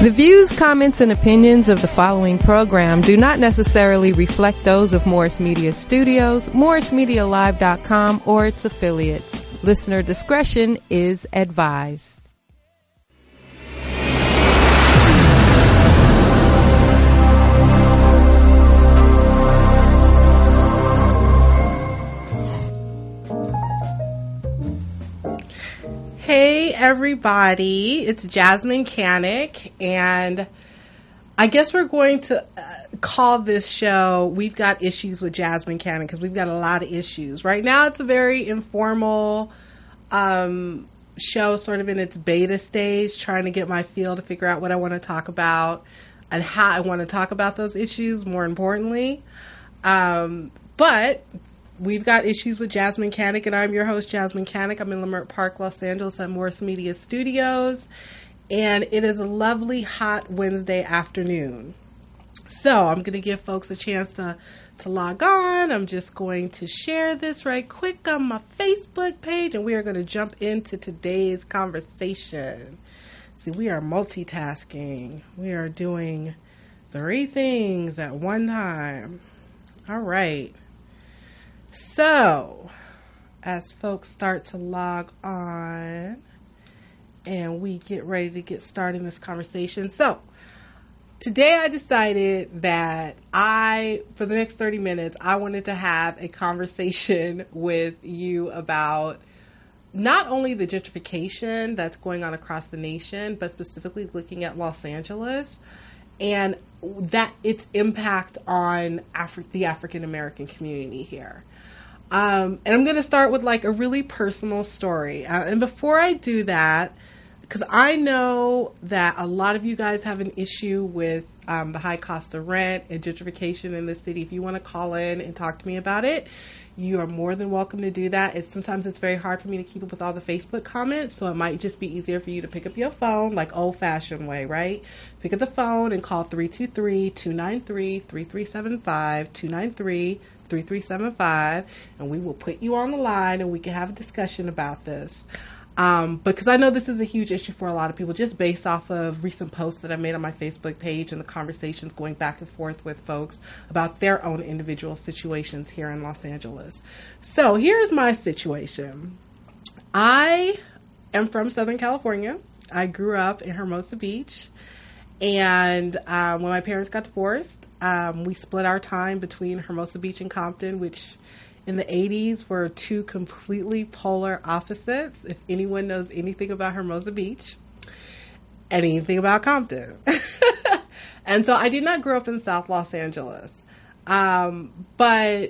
The views, comments, and opinions of the following program do not necessarily reflect those of Morris Media Studios, MorrisMediaLive.com, or its affiliates. Listener discretion is advised. Hey everybody, it's Jasmyne Cannick, and I guess we're going to call this show We've Got Issues with Jasmyne Cannick, because we've got a lot of issues. Right now it's a very informal show, sort of in its beta stage, trying to get my feel to figure out what I want to talk about and how I want to talk about those issues, more importantly. But we've got issues with Jasmyne Cannick, and I'm your host, Jasmyne Cannick. I'm in Leimert Park, Los Angeles at Morris Media Studios, and it is a lovely, hot Wednesday afternoon. So I'm going to give folks a chance to log on. I'm just going to share this right quick on my Facebook page, and we are going to jump into today's conversation. See, we are multitasking. We are doing 3 things at one time. All right. So, as folks start to log on and we get ready to get started in this conversation. So, today I decided that for the next 30 minutes, I wanted to have a conversation with you about not only the gentrification that's going on across the nation, but specifically looking at Los Angeles and that its impact on the African American community here. And I'm going to start with like a really personal story. And before I do that, because I know that a lot of you guys have an issue with the high cost of rent and gentrification in the city. If you want to call in and talk to me about it, you are more than welcome to do that. Sometimes it's very hard for me to keep up with all the Facebook comments, so it might just be easier for you to pick up your phone, like old-fashioned way, right? Pick up the phone and call 323-293-3375, 293-3375, and we will put you on the line and we can have a discussion about this. Because I know this is a huge issue for a lot of people, just based off of recent posts that I made on my Facebook page and the conversations going back and forth with folks about their own individual situations here in Los Angeles. So here's my situation. I am from Southern California. I grew up in Hermosa Beach. And when my parents got divorced, we split our time between Hermosa Beach and Compton, which in the 80s were 2 completely polar opposites. If anyone knows anything about Hermosa Beach and anything about Compton. And so I did not grow up in South Los Angeles. But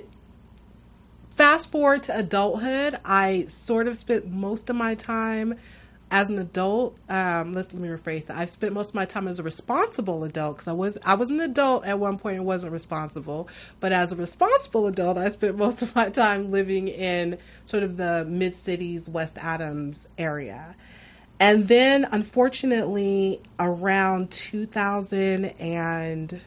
fast forward to adulthood, I sort of spent most of my time as an adult. Let me rephrase that. I've spent most of my time as a responsible adult, because I was an adult at one point and wasn't responsible. But as a responsible adult, I spent most of my time living in sort of the mid-cities, West Adams area. And then, unfortunately, around 2000 and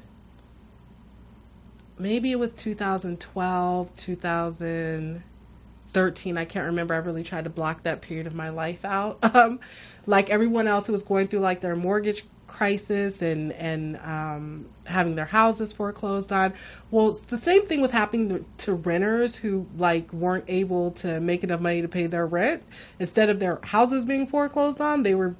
maybe it was 2012, 2013, I can't remember. I really tried to block that period of my life out. Like everyone else who was going through like their mortgage crisis and having their houses foreclosed on. Well, the same thing was happening to renters who like weren't able to make enough money to pay their rent. Instead of their houses being foreclosed on, they were,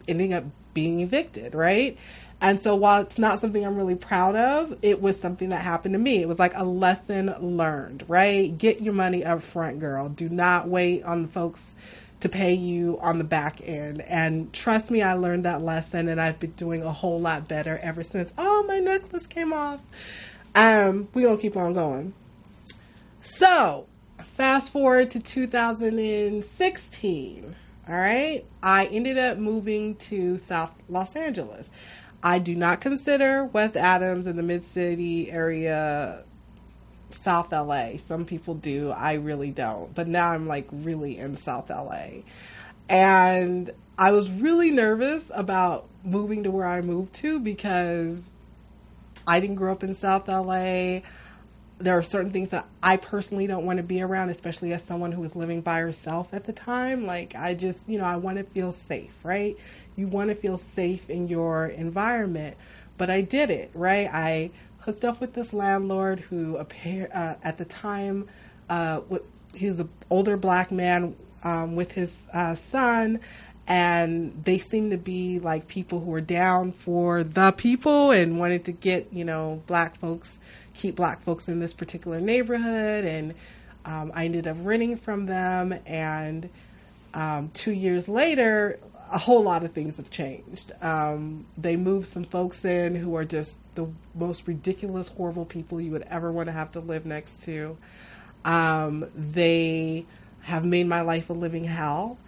ending up being evicted, right? And so while it's not something I'm really proud of, it was something that happened to me. It was like a lesson learned, right? Get your money up front, girl. Do not wait on the folks to pay you on the back end. And trust me, I learned that lesson, and I've been doing a whole lot better ever since. Oh, my necklace came off. We're going to keep on going. So, fast forward to 2016, all right? I ended up moving to South Los Angeles. I do not consider West Adams in the mid-city area South LA. Some people do. I really don't. But now I'm like really in South LA. And I was really nervous about moving to where I moved to because I didn't grow up in South LA. There are certain things that I personally don't want to be around, especially as someone who was living by herself at the time. Like, I just, I want to feel safe, right? You want to feel safe in your environment. But I did it, right? I hooked up with this landlord who at the time, he was an older black man with his son, and they seemed to be like people who were down for the people and wanted to get, keep black folks in this particular neighborhood. And I ended up renting from them, and 2 years later, a whole lot of things have changed. They moved some folks in who are just the most ridiculous, horrible people you would ever want to have to live next to. They have made my life a living hell.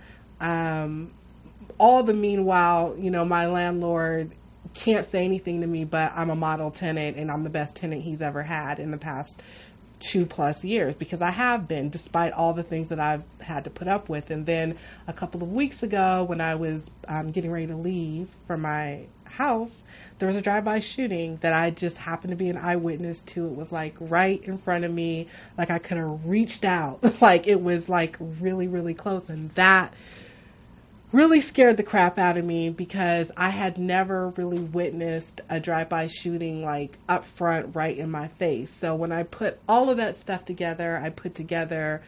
All the meanwhile, my landlord can't say anything to me, but I'm a model tenant and I'm the best tenant he's ever had in the past 2+ years, because I have been, despite all the things that I've had to put up with. And then a couple of weeks ago, when I was getting ready to leave from my house, there was a drive-by shooting that I just happened to be an eyewitness to. It was like right in front of me, like I could have reached out, like it was like really, really close. And that really scared the crap out of me, because I had never really witnessed a drive-by shooting like up front right in my face. So when I put all of that stuff together, I put together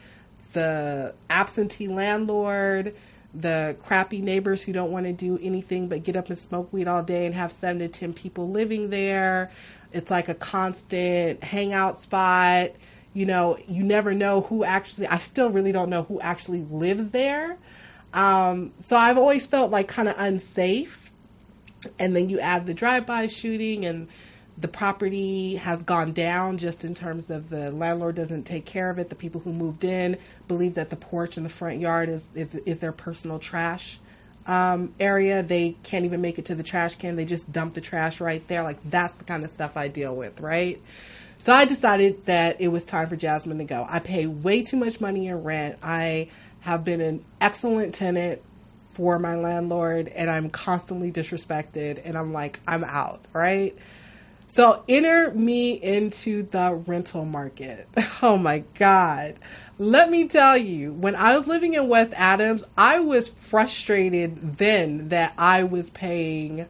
the absentee landlord, the crappy neighbors who don't want to do anything but get up and smoke weed all day and have 7 to 10 people living there. It's like a constant hangout spot. You never know who actually, I still really don't know who actually lives there. So I've always felt like kind of unsafe. And then you add the drive-by shooting, and the property has gone down just in terms of the landlord doesn't take care of it. The people who moved in believe that the porch in the front yard is their personal trash area. They can't even make it to the trash can. They just dump the trash right there. Like, that's the kind of stuff I deal with, right? So I decided that it was time for Jasmyne to go. I pay way too much money in rent. I have been an excellent tenant for my landlord, and I'm constantly disrespected, and I'm like, I'm out, right? So enter me into the rental market. Oh my God. Let me tell you, when I was living in West Adams, I was frustrated then that I was paying,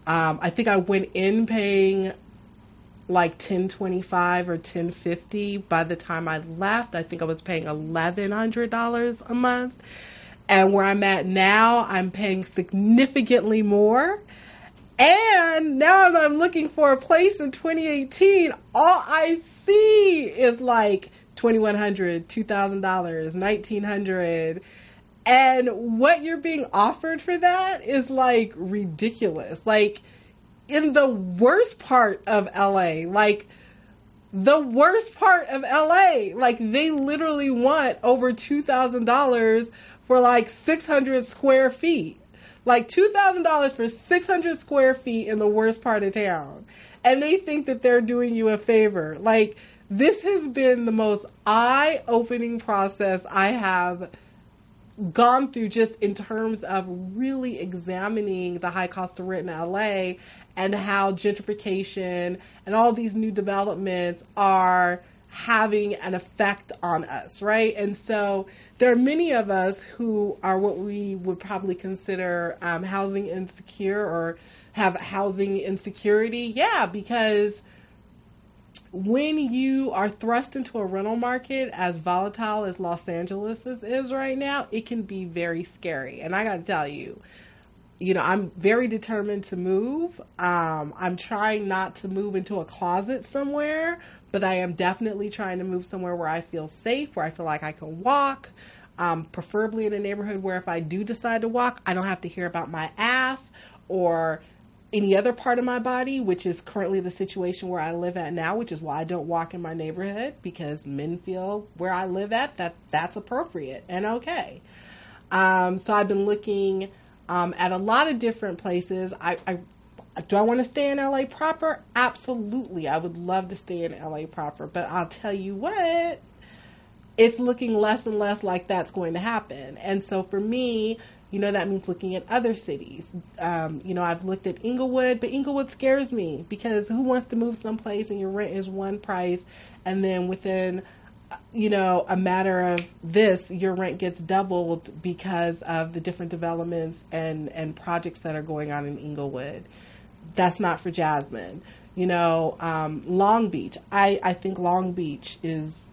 I think I went in paying like $10.25 or $10.50. By the time I left, I think I was paying $1,100 a month. And where I'm at now, I'm paying significantly more. And now I'm looking for a place in 2018. All I see is like $2,100, $2,000, $1,900. And what you're being offered for that is like ridiculous. Like, in the worst part of LA, like the worst part of LA, like they literally want over $2,000 for like 600 square feet. Like $2,000 for 600 square feet in the worst part of town. And they think that they're doing you a favor. Like, this has been the most eye-opening process I have gone through, just in terms of really examining the high cost of rent in LA and how gentrification and all these new developments are having an effect on us, right? And so there are many of us who are what we would probably consider housing insecure or have housing insecurity. Yeah, because when you are thrust into a rental market as volatile as Los Angeles is right now, it can be very scary. And I got to tell you, I'm very determined to move. I'm trying not to move into a closet somewhere, but I am definitely trying to move somewhere where I feel safe, where I feel like I can walk, preferably in a neighborhood where if I do decide to walk, I don't have to hear about my ass or any other part of my body, which is currently the situation where I live at now, which is why I don't walk in my neighborhood, because men feel where I live at that's appropriate and okay. So I've been looking at a lot of different places. Do I want to stay in LA proper? Absolutely. I would love to stay in LA proper, but I'll tell you what, it's looking less and less like that's going to happen. And so for me, that means looking at other cities. I've looked at Inglewood, but Inglewood scares me because who wants to move someplace and your rent is one price, and then within a matter of this, your rent gets doubled because of the different developments and projects that are going on in Inglewood. That's not for Jasmine. Long Beach. I think Long Beach is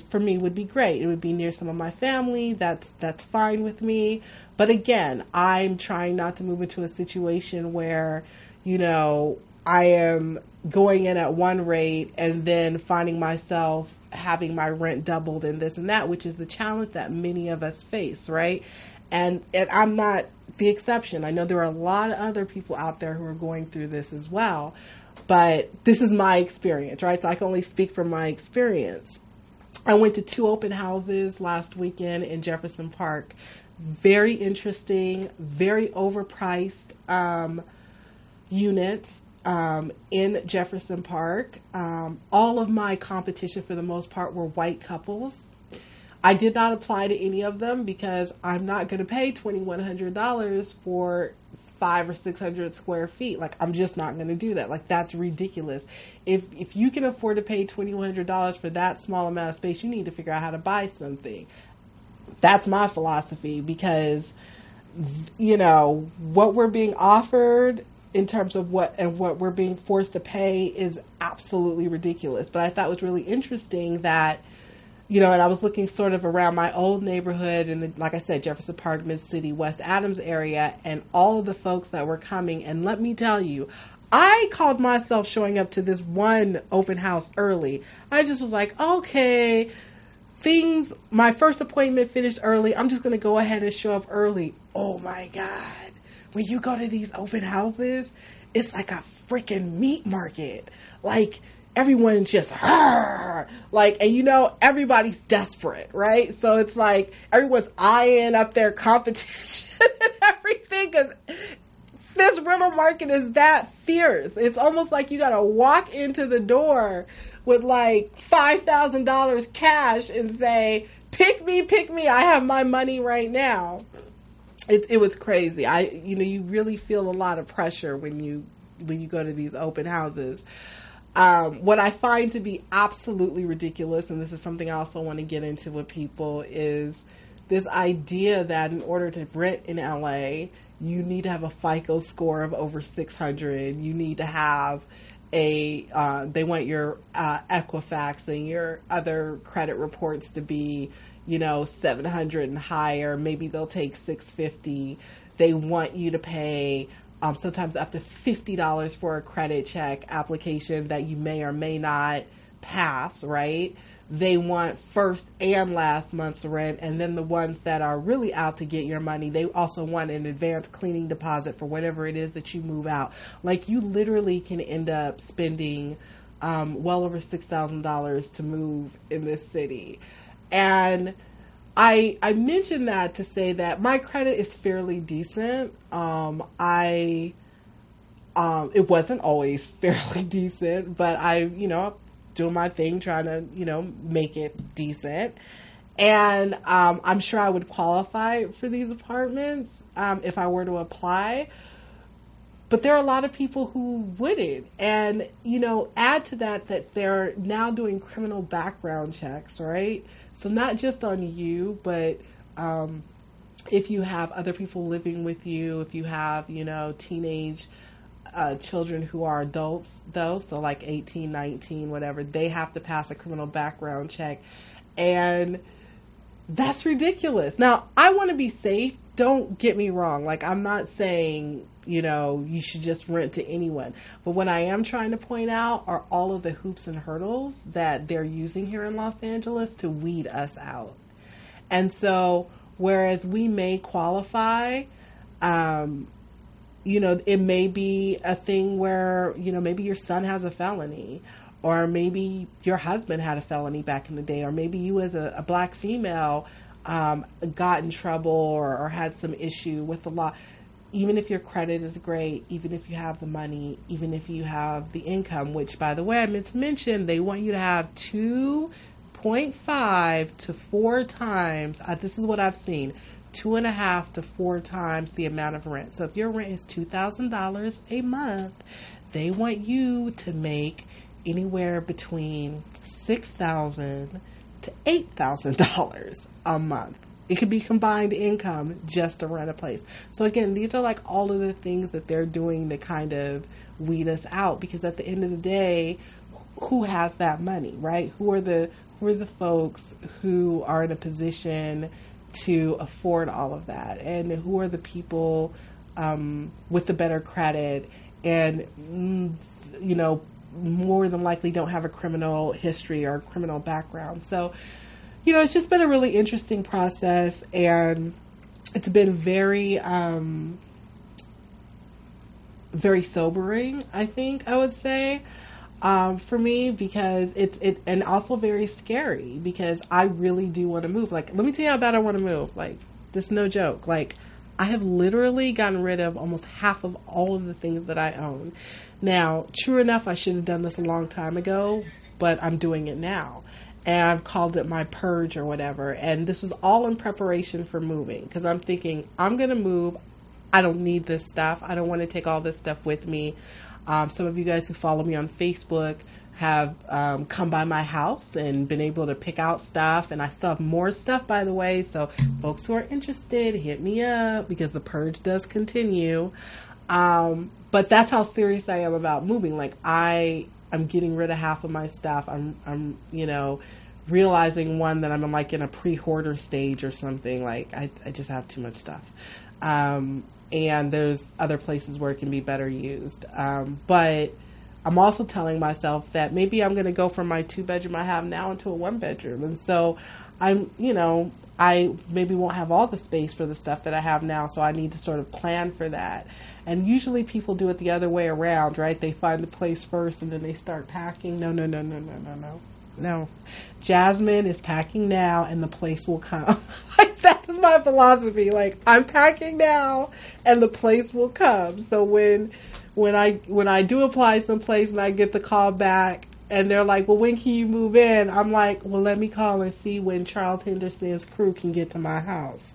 for me would be great. It would be near some of my family. That's fine with me. But again, I'm trying not to move into a situation where, I am going in at one rate and then finding myself having my rent doubled and this and that, which is the challenge that many of us face, right? And I'm not the exception. I know there are a lot of other people out there who are going through this as well, but this is my experience, right? So I can only speak from my experience. I went to 2 open houses last weekend in Jefferson Park. Very interesting, very overpriced units in Jefferson Park. All of my competition for the most part were white couples. I did not apply to any of them because I'm not going to pay $2,100 for 500 or 600 square feet. Like, I'm just not going to do that. Like, that's ridiculous. If you can afford to pay $2,100 for that small amount of space, you need to figure out how to buy something. That's my philosophy, because, what we're being offered in terms of what we're being forced to pay is absolutely ridiculous. But I thought it was really interesting that, and I was looking sort of around my old neighborhood in like I said, Jefferson Park, Mid-City, West Adams area, and all of the folks that were coming. And let me tell you, I called myself showing up to this one open house early. I just was like, okay, my first appointment finished early. I'm just going to go ahead and show up early. Oh my God. When you go to these open houses, it's like a freaking meat market. Like, everyone's just, everybody's desperate, right? So it's like everyone's eyeing up their competition and everything, because this rental market is that fierce. It's almost like you got to walk into the door with like $5,000 cash and say, pick me, I have my money right now. It was crazy. You really feel a lot of pressure when you go to these open houses. What I find to be absolutely ridiculous, and this is something I also want to get into with people, is this idea that in order to rent in LA, you need to have a FICO score of over 600. You need to have they want your Equifax and your other credit reports to be, 700 and higher. Maybe they'll take 650. They want you to pay sometimes up to $50 for a credit check application that you may or may not pass, right? They want first and last month's rent, and then the ones that are really out to get your money, they also want an advanced cleaning deposit for whatever it is that you move out. Like, you literally can end up spending well over $6,000 to move in this city. And I mentioned that to say that my credit is fairly decent. It wasn't always fairly decent, but I, doing my thing, trying to, make it decent. And I'm sure I would qualify for these apartments if I were to apply. But there are a lot of people who wouldn't. And, add to that they're now doing criminal background checks, right? So not just on you, but if you have other people living with you, if you have, teenage children who are adults, though, so like 18, 19, whatever, they have to pass a criminal background check. And that's ridiculous. Now, I want to be safe. Don't get me wrong. Like, I'm not saying, you should just rent to anyone. But what I am trying to point out are all of the hoops and hurdles that they're using here in Los Angeles to weed us out. And so, whereas we may qualify, it may be a thing where, maybe your son has a felony, or maybe your husband had a felony back in the day, or maybe you as a black female got in trouble or had some issue with the law. Even if your credit is great, even if you have the money, even if you have the income, which, by the way, I meant to mention, they want you to have 2.5 to 4 times, this is what I've seen, 2.5 to 4 times the amount of rent. So if your rent is $2,000 a month, they want you to make anywhere between $6,000 to $8,000 a month. It could be combined income just to rent a place. So again, these are like all of the things that they're doing to kind of weed us out, because at the end of the day, who has that money, right? Who are the folks who are in a position to afford all of that? And who are the people with the better credit and, you know, more than likely don't have a criminal history or criminal background? So, you know, it's just been a really interesting process, and it's been very, very sobering, I think I would say, for me, because and also very scary, because I really do want to move. Like, let me tell you how bad I want to move. Like, this is no joke. Like, I have literally gotten rid of almost half of all of the things that I own. Now, true enough, I should have done this a long time ago, but I'm doing it now. And I've called it my purge or whatever. And this was all in preparation for moving, because I'm thinking, I'm going to move. I don't need this stuff. I don't want to take all this stuff with me. Some of you guys who follow me on Facebook have come by my house and been able to pick out stuff. And I still have more stuff, by the way. So folks who are interested, hit me up, because the purge does continue. But that's how serious I am about moving. Like, I'm getting rid of half of my stuff. I'm you know, realizing that I'm in a pre-hoarder stage or something. Like, I just have too much stuff. And there's other places where it can be better used. But I'm also telling myself that maybe I'm going to go from my 2-bedroom I have now into a 1-bedroom. And so I'm, you know, I maybe won't have all the space for the stuff that I have now. So I need to sort of plan for that. And usually people do it the other way around, right? They find the place first and then they start packing. No. Jasmine is packing now and the place will come. Like, that is my philosophy. Like, I'm packing now and the place will come. So when I do apply someplace and I get the call back and they're like, well, when can you move in? I'm like, well, let me call and see when Charles Henderson's crew can get to my house.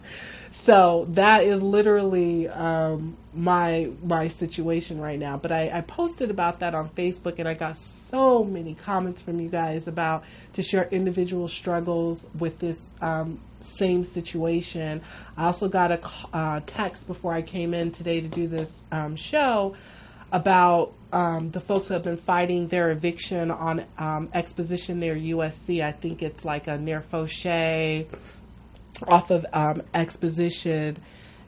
So that is literally my situation right now. But I posted about that on Facebook, and I got so many comments from you guys about just your individual struggles with this same situation. I also got a text before I came in today to do this show about the folks who have been fighting their eviction on Exposition near USC. I think it's like a near Fauché off of Exposition,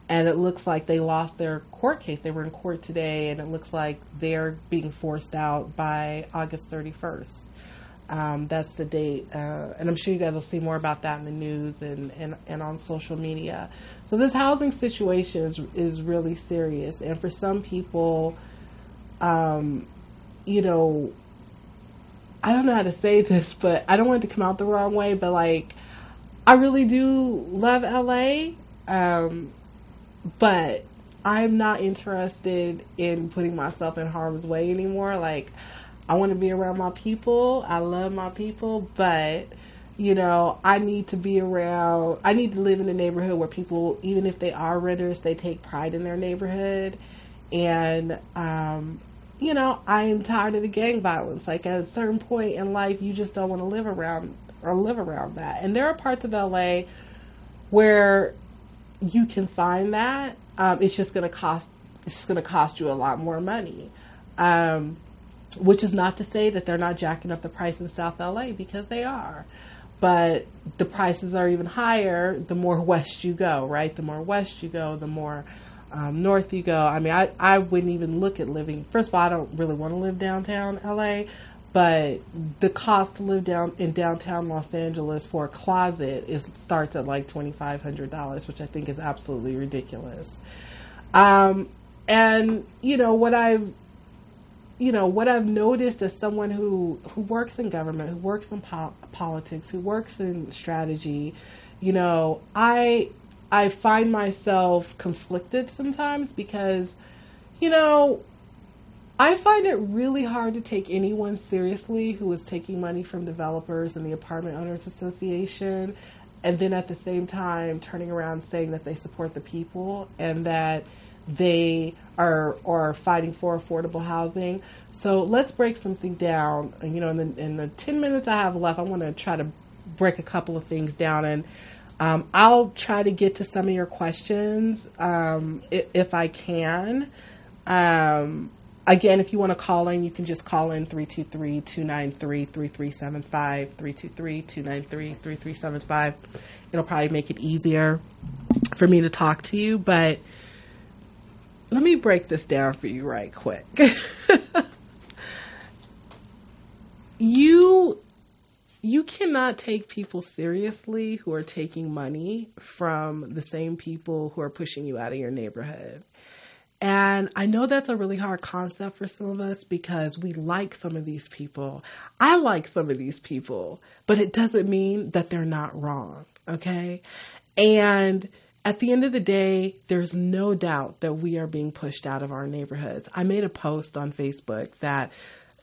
and it looks like they lost their court case. They were in court today, and it looks like they're being forced out by August 31st. That's the date, and I'm sure you guys will see more about that in the news and on social media. So this housing situation is really serious, and for some people, you know, I don't know how to say this, but I don't want it to come out the wrong way, but like, I really do love LA, but I'm not interested in putting myself in harm's way anymore. Like, I want to be around my people. I love my people, but, you know, I need to live in a neighborhood where people, even if they are renters, they take pride in their neighborhood. And, you know, I am tired of the gang violence. Like, at a certain point in life, you just don't want to live around that. And there are parts of LA where you can find that. It's just going to cost you a lot more money. Which is not to say that they're not jacking up the price in South LA, because they are. But the prices are even higher the more west you go, right? The more west you go, the more north you go. I mean, I wouldn't even look at living. First of all, I don't really want to live downtown LA. But the cost to live in downtown Los Angeles for a closet starts at like $2,500, which I think is absolutely ridiculous. And what I've noticed as someone who works in government, who works in politics, who works in strategy, I find myself conflicted sometimes because, I find it really hard to take anyone seriously who is taking money from developers and the Apartment Owners Association, and then at the same time turning around saying that they support the people and that they are fighting for affordable housing. So let's break something down. You know, in the 10 minutes I have left, I want to try to break a couple of things down, and I'll try to get to some of your questions if I can. Again, if you want to call in, you can just call in 323-293-3375, 323-293-3375. It'll probably make it easier for me to talk to you, but let me break this down for you right quick. You cannot take people seriously who are taking money from the same people who are pushing you out of your neighborhood. And I know that's a really hard concept for some of us because we like some of these people. I like some of these people, but it doesn't mean that they're not wrong, okay? And at the end of the day, there's no doubt that we are being pushed out of our neighborhoods. I made a post on Facebook that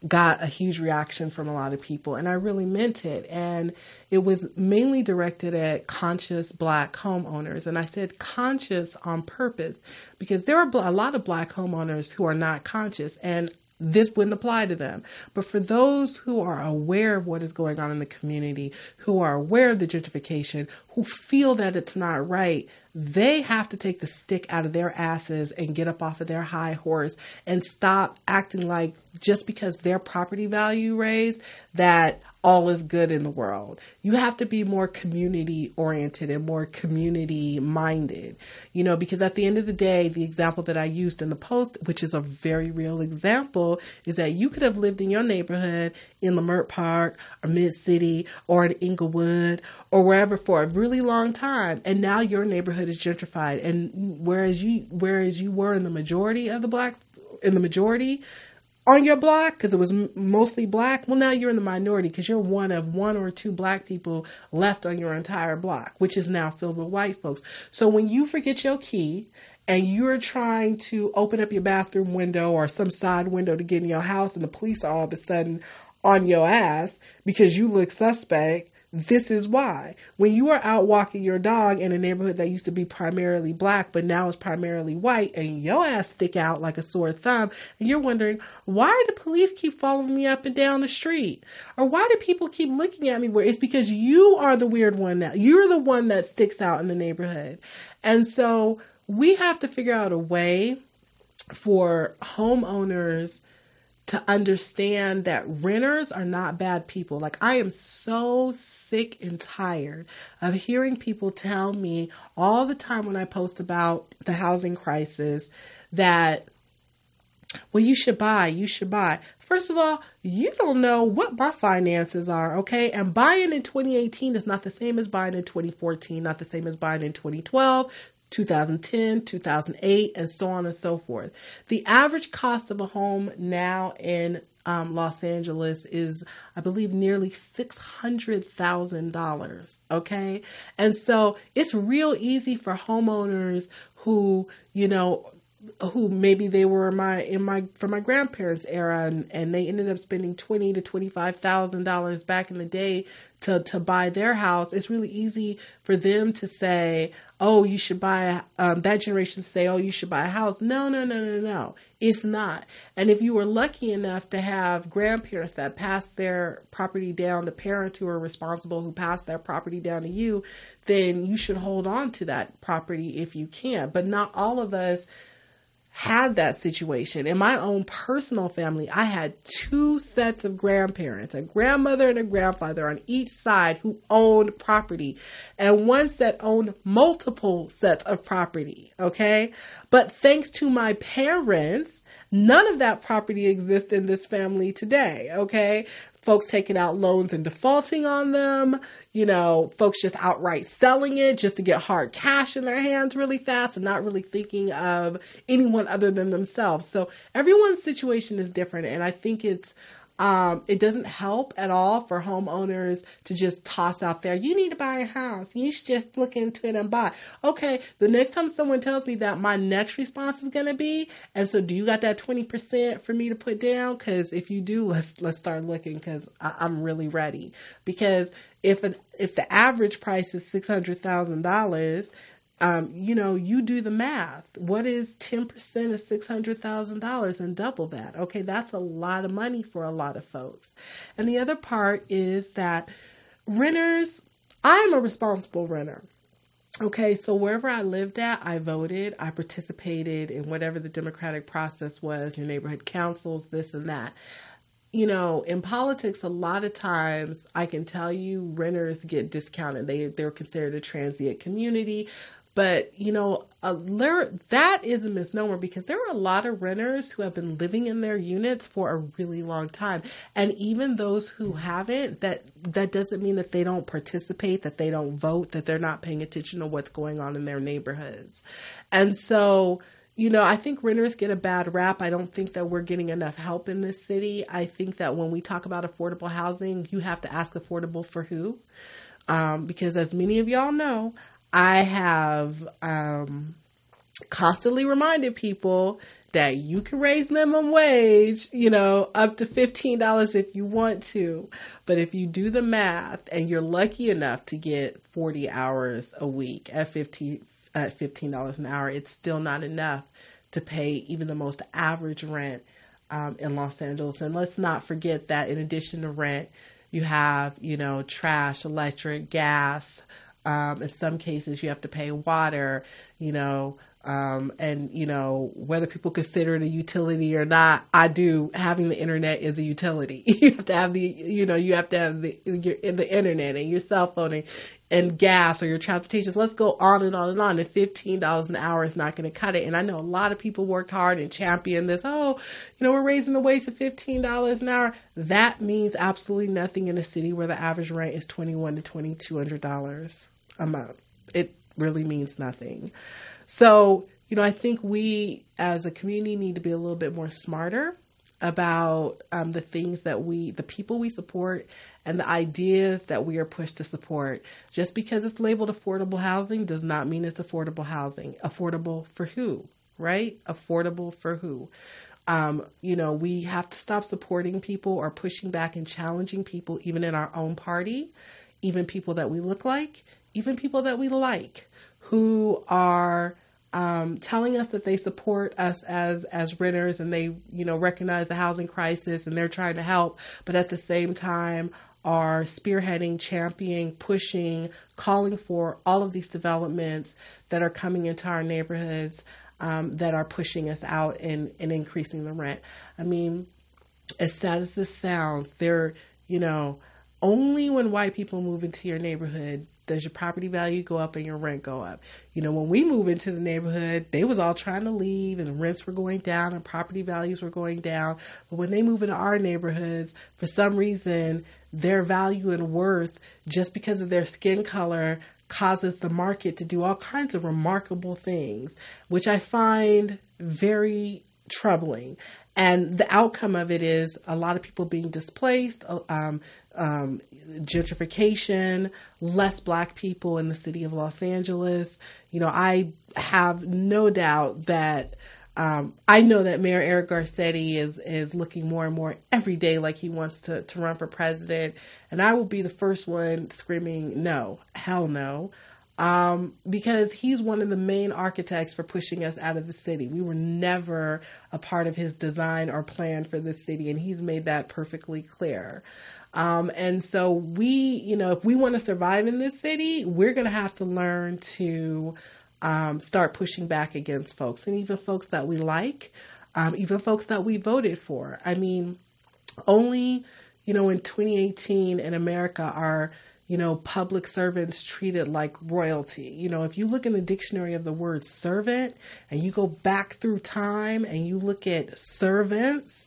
got a huge reaction from a lot of people, and I really meant it. And it was mainly directed at conscious Black homeowners. And I said conscious on purpose because there are a lot of Black homeowners who are not conscious, and this wouldn't apply to them. But for those who are aware of what is going on in the community, who are aware of the gentrification, who feel that it's not right, they have to take the stick out of their asses and get up off of their high horse and stop acting like just because their property value raised that all is good in the world. You have to be more community oriented and more community minded, you know, because at the end of the day, the example that I used in the post, which is a very real example, is that you could have lived in your neighborhood in Lamert Park or Mid-City or in Inglewood or wherever for a really long time. And now your neighborhood is gentrified. And whereas you were in the majority of the majority on your block, because it was mostly Black, well, now you're in the minority because you're one of one or two Black people left on your entire block, which is now filled with white folks. So when you forget your key and you're trying to open up your bathroom window or some side window to get in your house and the police are all of a sudden on your ass because you look suspect, this is why. When you are out walking your dog in a neighborhood that used to be primarily Black, but now is primarily white, and your ass stick out like a sore thumb, and you're wondering, why do the police keep following me up and down the street? Or why do people keep looking at me weird? It's because you are the weird one now. You're the one that sticks out in the neighborhood. And so we have to figure out a way for homeowners to understand that renters are not bad people. Like, I am so sick and tired of hearing people tell me all the time when I post about the housing crisis that, well, you should buy. First of all, you don't know what my finances are, okay? And buying in 2018 is not the same as buying in 2014, not the same as buying in 2012, 2010, 2008, and so on and so forth. The average cost of a home now in Los Angeles is, I believe, nearly $600,000. Okay. And so it's real easy for homeowners who, you know, who maybe they were from my grandparents' era and they ended up spending $20,000 to $25,000 back in the day to buy their house. It's really easy for them to say, oh, you should buy, that generation to say, oh, you should buy a house. No. It's not. And if you were lucky enough to have grandparents that passed their property down to parents who are responsible, who passed their property down to you, then you should hold on to that property if you can. But not all of us had that situation. In my own personal family, I had two sets of grandparents, a grandmother and a grandfather on each side who owned property. And one set owned multiple sets of property. Okay. But thanks to my parents, none of that property exists in this family today. Okay. Folks taking out loans and defaulting on them, you know, folks just outright selling it just to get hard cash in their hands really fast and not really thinking of anyone other than themselves. So everyone's situation is different. And I think it doesn't help at all for homeowners to just toss out there, you need to buy a house. You should just look into it and buy. Okay, the next time someone tells me that, my next response is going to be, and so do you got that 20% for me to put down? Because if you do, let's start looking, because I'm really ready. Because if the average price is $600,000, You do the math. What is 10% of $600,000 and double that? Okay, that's a lot of money for a lot of folks. And the other part is that renters, I'm a responsible renter. Okay, so wherever I lived at, I voted, I participated in whatever the democratic process was, your neighborhood councils, this and that. In politics, a lot of times I can tell you renters get discounted. They're considered a transient community. But, that is a misnomer because there are a lot of renters who have been living in their units for a really long time. And even those who haven't, that doesn't mean that they don't participate, that they don't vote, that they're not paying attention to what's going on in their neighborhoods. And so, I think renters get a bad rap. I don't think that we're getting enough help in this city. I think that when we talk about affordable housing, you have to ask affordable for who? Because as many of y'all know, I have constantly reminded people that you can raise minimum wage, up to $15 if you want to. But if you do the math and you're lucky enough to get 40 hours a week at $15 an hour, it's still not enough to pay even the most average rent in Los Angeles. And let's not forget that in addition to rent, you have, trash, electric, gas. In some cases, you have to pay water, and, whether people consider it a utility or not, I do. Having the internet is a utility. You have to have the internet and your cell phone and gas or your transportation. Let's go on and on and on. And $15 an hour is not going to cut it. And I know a lot of people worked hard and championed this. We're raising the wage to $15 an hour. That means absolutely nothing in a city where the average rent is $2,100 to $2,200 a month. It really means nothing. So, I think we as a community need to be a little bit more smarter about the things that the people we support and the ideas that we are pushed to support. Just because it's labeled affordable housing does not mean it's affordable housing. Affordable for who, right? Affordable for who? We have to stop supporting people or pushing back and challenging people, even in our own party, even people that we look like, even people that we like, who are telling us that they support us as renters and they, recognize the housing crisis and they're trying to help, but at the same time are spearheading, championing, pushing, calling for all of these developments that are coming into our neighborhoods that are pushing us out and increasing the rent. I mean, as sad as this sounds, only when white people move into your neighborhood does your property value go up and your rent go up. When we move into the neighborhood, they was all trying to leave and rents were going down and property values were going down. But when they move into our neighborhoods, for some reason, their value and worth, just because of their skin color, causes the market to do all kinds of remarkable things, which I find very troubling. And the outcome of it is a lot of people being displaced, gentrification, less Black people in the city of Los Angeles. I have no doubt that I know that Mayor Eric Garcetti is looking more and more every day like he wants to run for president. And I will be the first one screaming, no, hell no. Because he's one of the main architects for pushing us out of the city. We were never a part of his design or plan for this city, and he's made that perfectly clear. And so we, if we want to survive in this city, we're going to have to learn to start pushing back against folks, and even folks that we like, even folks that we voted for. I mean, only, in 2018 in America are public servants treated like royalty. If you look in the dictionary of the word servant and you go back through time and you look at servants,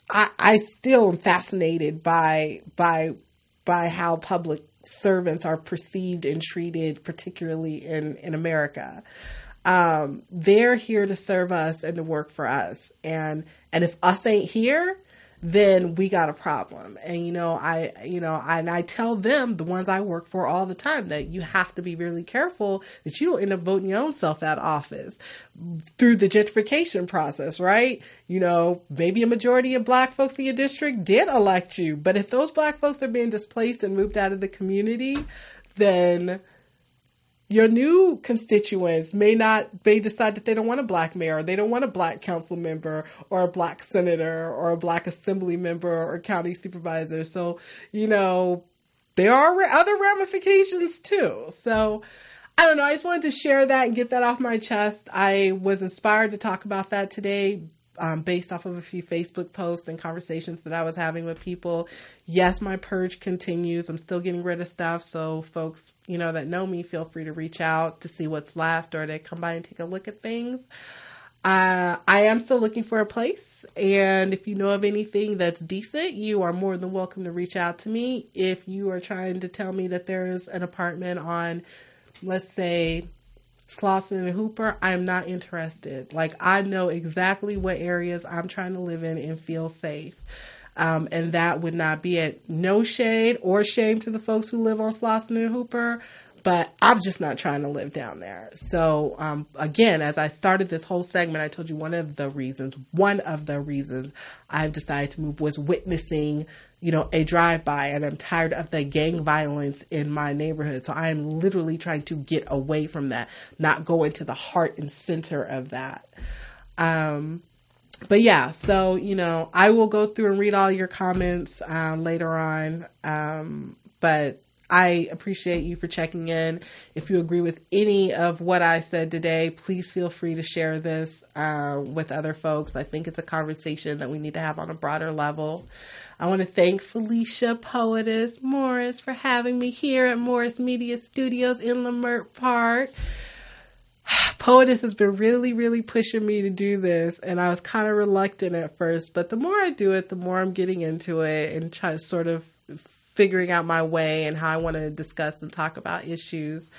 I still am fascinated by how public servants are perceived and treated, particularly in America. They're here to serve us and to work for us. And if us ain't here, then we got a problem. And, I tell them, the ones I work for all the time, that you have to be really careful that you don't end up voting your own self out of office through the gentrification process, right? Maybe a majority of Black folks in your district did elect you, but if those Black folks are being displaced and moved out of the community, then your new constituents may decide that they don't want a black mayor, or they don't want a black council member, or a black senator, or a black assembly member, or county supervisor. So, there are other ramifications too. So, I don't know. I just wanted to share that and get that off my chest. I was inspired to talk about that today, based off of a few Facebook posts and conversations that I was having with people. Yes, my purge continues. I'm still getting rid of stuff. So folks, that know me, feel free to reach out to see what's left or to come by and take a look at things. I am still looking for a place. And if you know of anything that's decent, you are more than welcome to reach out to me. If you are trying to tell me that there's an apartment on, let's say, Slauson and Hooper, I'm not interested. Like, I know exactly what areas I'm trying to live in and feel safe. And that would not be at no shade or shame to the folks who live on Slauson and Hooper, but I'm just not trying to live down there. So, again, as I started this whole segment, I told you one of the reasons I've decided to move was witnessing, a drive-by, and I'm tired of the gang violence in my neighborhood. So I am literally trying to get away from that, not go into the heart and center of that. But yeah, so, I will go through and read all your comments later on. But I appreciate you for checking in. If you agree with any of what I said today, please feel free to share this with other folks. I think it's a conversation that we need to have on a broader level. I want to thank Felicia Poetess Morris for having me here at Morris Media Studios in Leimert Park. Poetess has been really, really pushing me to do this, and I was kind of reluctant at first, but the more I do it, the more I'm getting into it and try to sort of figuring out my way and how I want to discuss and talk about issues.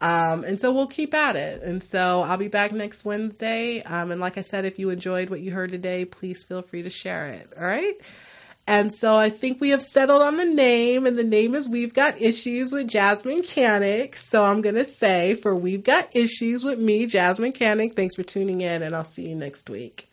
And so we'll keep at it. And so I'll be back next Wednesday. And like I said, if you enjoyed what you heard today, please feel free to share it. All right. And so I think we have settled on the name, and the name is We've Got Issues with Jasmyne Cannick. So I'm going to say, for We've Got Issues with me, Jasmyne Cannick, thanks for tuning in, and I'll see you next week.